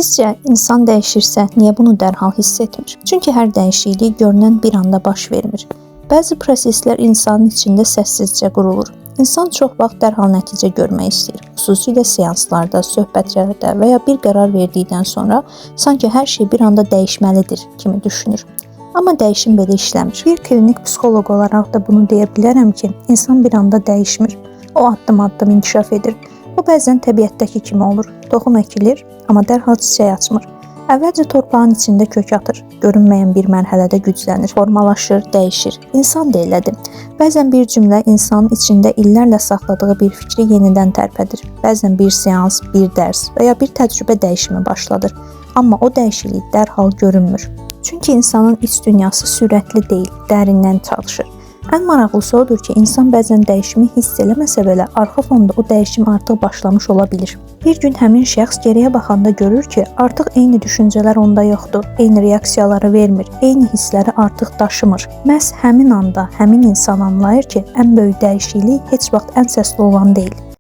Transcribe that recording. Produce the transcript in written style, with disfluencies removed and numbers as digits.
Sizcə insan dəyişirsə niyə bunu dərhal hiss etmir? Çünki hər dəyişiklik görünən bir anda baş vermir. Bəzi proseslər insanın içində səssizcə qurulur. İnsan çox vaxt dərhal nəticə görmək istəyir. Xüsusilə seanslarda, söhbətlərdə və ya bir qərar verdikdən sonra sanki hər şey bir anda dəyişməlidir kimi düşünür. Amma dəyişim belə işləmir. Bir klinik psixoloq olaraq da bunu deyə bilərəm ki, insan bir anda dəyişmir. O addım-addım inkişaf edir. Bu bəzən təbiətdəki kimi olur. Toxum əkilir, amma dərhal çiçək açmır. Əvvəlcə torpağın içində kök atır, görünməyən bir mərhələdə güclənir, formalaşır, dəyişir. İnsan da elədir. Bəzən bir cümlə insanın içində illərlə saxladığı bir fikri yenidən tərpədir. Bəzən bir seans, bir dərs və ya bir təcrübə dəyişimi başladır. Amma o dəyişiklik dərhal görünmür. Çünki insanın iç dünyası sürətli deyil, dərindən çalışır. Ən maraqlısı odur ki, insan bəzən dəyişimi hiss eləməsə belə, arxa fonda o dəyişim artıq başlamış ola bilir. Bir gün həmin şəxs geriyə baxanda görür ki, artıq eyni düşüncələr onda yoxdur, eyni reaksiyaları vermir, eyni hissləri artıq daşımır. Məhz həmin anda həmin insan anlayır ki, ən böyük dəyişiklik heç vaxt ən səsli olan deyil.